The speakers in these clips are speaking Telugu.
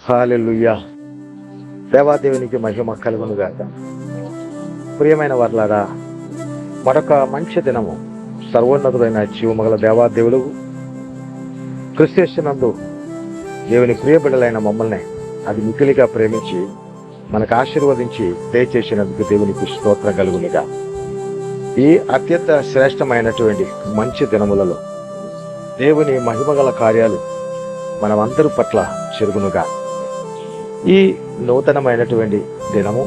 హల్లెలూయా. దేవాదేవునికి మహిమ కలుగును గాక. ప్రియమైన వర్లారా, మరొక మంచి దినము సర్వోన్నతుడైన జీవమగల దేవాదేవుడు క్రిస్తేస్తునందు దేవుని ప్రియ బిడ్డలైన మమ్మల్ని అది మికిలిగా ప్రేమించి మనకు ఆశీర్వదించి దయచేసినందుకు దేవునికి స్తోత్రం కలుగునుగా. ఈ అత్యంత శ్రేష్టమైనటువంటి మంచి దినములలో దేవుని మహిమగల కార్యాలు మనమందరి పట్ల చెరుగునుగా. ఈ నూతనమైనటువంటి దినము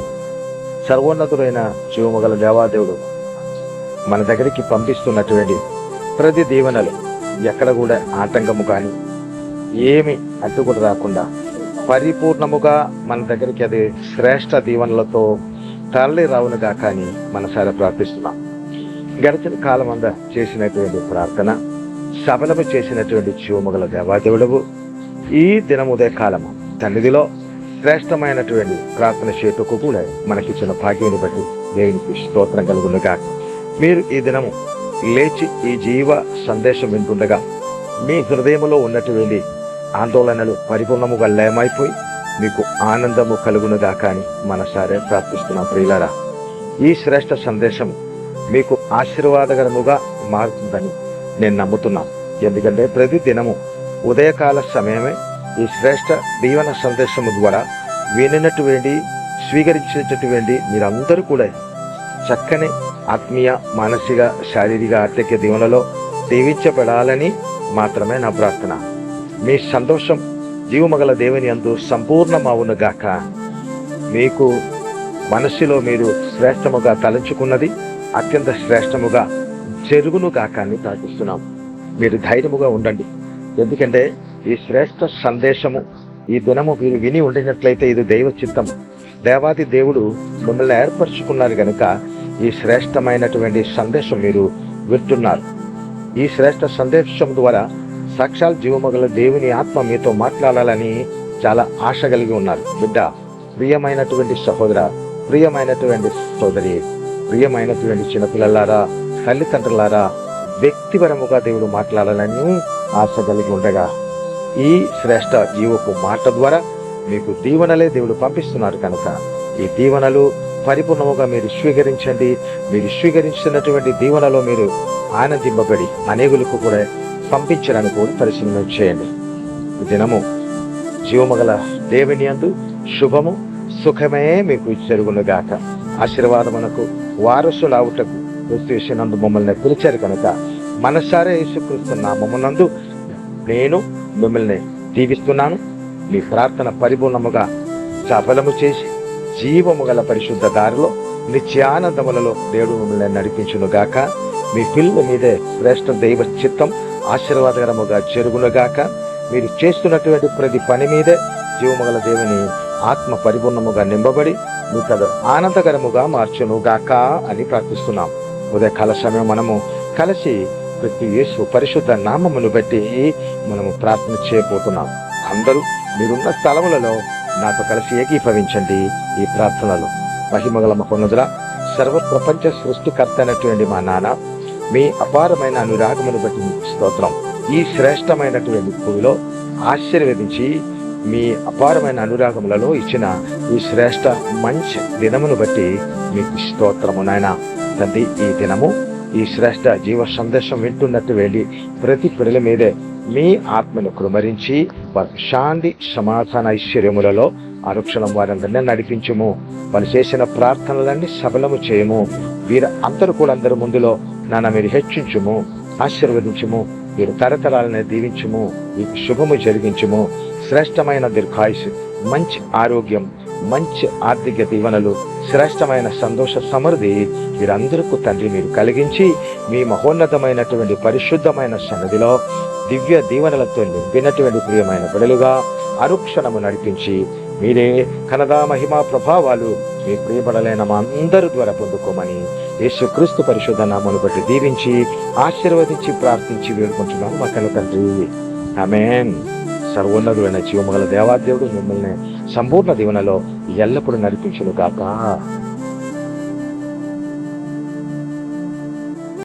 సర్వోన్నతుడైన జీవమగల దేవాదేవుడు మన దగ్గరికి పంపిస్తున్నటువంటి ప్రతి దీవెనలు ఎక్కడ కూడా ఆటంకము కానీ ఏమి అడ్డుకుని రాకుండా పరిపూర్ణముగా మన దగ్గరికి అది శ్రేష్ట దీవెనలతో తరలి రావునుగా కానీ మనసారా ప్రార్థిస్తున్నాం. గడిచిన కాలం అంతా చేసినటువంటి ప్రార్థన సఫలము చేసినటువంటి జీవమగల దేవాదేవుడు ఈ దినముదే కాలము సన్నిధిలో శ్రేష్టమైనటువంటి ప్రార్థన చేతుకు కూడా మనకిచ్చిన భాగ్యాన్ని బట్టి దేవునికి స్తోత్రం కలుగునుగా. మీరు ఈ దినము లేచి ఈ జీవ సందేశం వింటుండగా మీ హృదయంలో ఉన్నటువంటి ఆందోళనలు పరిపూర్ణముగా లేమైపోయి మీకు ఆనందము కలుగునుగా కానీ మనసారే ప్రార్థిస్తున్నాం. ప్రియులారా, ఈ శ్రేష్ట సందేశం మీకు ఆశీర్వాదకరముగా మారుతుందని నేను నమ్ముతున్నాను. ఎందుకంటే ప్రతి దినము ఉదయకాల సమయమే ఈ శ్రేష్ట దీవెన సందేశము ద్వారా వినినటువంటి స్వీకరించేటటువంటి మీరందరూ కూడా చక్కని ఆత్మీయ మానసిక శారీరక ఆర్థిక దీవెనలో దీవించబడాలని మాత్రమే నా ప్రార్థన. మీ సంతోషం జీవమగల దేవుని యందు సంపూర్ణమవునుగాక. మీకు మనస్సులో మీరు శ్రేష్టముగా తలంచుకున్నది అత్యంత శ్రేష్టముగా జరుగునుగాక అని ప్రార్థిస్తున్నాం. మీరు ధైర్యముగా ఉండండి. ఎందుకంటే ఈ శ్రేష్ట సందేశము ఈ దినము మీరు విని ఉండినట్లయితే ఇది దైవ చిత్తం. దేవాది దేవుడు మిమ్మల్ని ఏర్పరచుకున్నారు కనుక ఈ శ్రేష్టమైనటువంటి సందేశం మీరు వింటున్నారు. ఈ శ్రేష్ట సందేశం ద్వారా సాక్షాత్ జీవమగల దేవుని ఆత్మ మీతో మాట్లాడాలని చాలా ఆశ కలిగి ఉన్నారు. బిడ్డ, ప్రియమైనటువంటి సహోదర, ప్రియమైనటువంటి సోదరి, ప్రియమైనటువంటి చిన్నపిల్లలారా, తల్లిదండ్రులారా, వ్యక్తిపరముగా దేవుడు మాట్లాడాలని ఆశ కలిగి ఉండగా ఈ శ్రేష్ట జీవపు మాట ద్వారా మీకు దీవెనలే దేవుడు పంపిస్తున్నారు కనుక ఈ దీవెనలు పరిపూర్ణముగా మీరు స్వీకరించండి. మీరు స్వీకరించినటువంటి దీవెనలో మీరు ఆనందింపబడి అనేకులకు కూడా పంపించడానికి కూడా పరిశీలన చేయండి. ఈ దినము జీవమగల దేవుని యందు శుభము సుఖమే మీకు జరుగునుగాక. ఆశీర్వాదమునకు వారసులావుటకు క్రీస్తునందు మమ్మల్ని పిలిచారు కనుక మనసారా యేసుక్రీస్తు నామమునందు నేను మిమ్మల్ని దీవిస్తున్నాను. మీ ప్రార్థన పరిపూర్ణముగా సఫలము చేసి జీవము గల పరిశుద్ధ దారిలో నిత్యానందములలో దేవుడు మిమ్మల్ని నడిపించునుగాక. మీ పిల్లల మీదే శ్రేష్ఠ దైవ చిత్తం ఆశీర్వాదకరముగా జరుగునుగాక. మీరు చేస్తున్నటువంటి ప్రతి పని మీదే జీవముగల దేవుని ఆత్మ పరిపూర్ణముగా నింపబడి మీకు అది ఆనందకరముగా మార్చునుగాక అని ప్రార్థిస్తున్నాం. ఉదయకాల సమయం మనము కలిసి ప్రతి యేసు పరిశుద్ధ నామమును బట్టి మనము ప్రార్థన చేయబోతున్నాం. అందరూ మీరున్న స్థలములలో నాతో కలిసి ఏకీభవించండి. ఈ ప్రార్థనలో మహిమగల మహోన్నతుడా, సర్వ ప్రపంచ సృష్టికర్త అయినటువంటి మా నాన్న, మీ అపారమైన అనురాగమును బట్టి మీకు స్తోత్రం. ఈ శ్రేష్టమైనటువంటి భూమిలో ఆశీర్వదించి మీ అపారమైన అనురాగములలో ఇచ్చిన ఈ శ్రేష్ట మంచి దినమును బట్టి మీకు స్తోత్రము నాయన. తండ్రి, ఈ దినము ఈ శ్రేష్ట జీవ సందేశం వింటున్నట్టు వెళ్ళి ప్రతి పిల్లల మీదే మీ ఆత్మను కృమరించి వారి శాంతి సమాధాన ఐశ్వర్యములలో అనుక్షణం వారందరినీ నడిపించుము. వాళ్ళు చేసిన ప్రార్థనలన్నీ సఫలము చేయము. వీరు అందరూ కూడా అందరి ముందులో నాన్న మీరు హెచ్చించుము, ఆశీర్వదించుము. మీరు తరతరాలని దీవించుము, మీకు శుభము జరిగించుము. శ్రేష్టమైన దీర్ఘాయుసు, మంచి ఆరోగ్యం, మంచి ఆర్థిక దీవెనలు, శ్రేష్టమైన సంతోష సమృద్ధి వీరందరికీ తండ్రి మీరు కలిగించి మీ మహోన్నతమైనటువంటి పరిశుద్ధమైన సన్నిధిలో దివ్య దీవెనలతో నింపినటువంటి ప్రియమైన బిడలుగా అనుక్షణము నడిపించి మీరే కనదా మహిమా ప్రభావాలు మీ ప్రియబడలైన మా అందరి ద్వారా పొందుకోమని యేసుక్రీస్తు పరిశుద్ధ నామమును బట్టి దీవించి ఆశీర్వదించి ప్రార్థించి వేడుకుంటున్నాము మా కన్న తండ్రి. ఆమేన్. సర్వోన్నతుడైన జీవమగల దేవాదేవుడు మిమ్మల్ని సంపూర్ణ దీవెనలో ఎల్లప్పుడూ నడిపించునుగాక.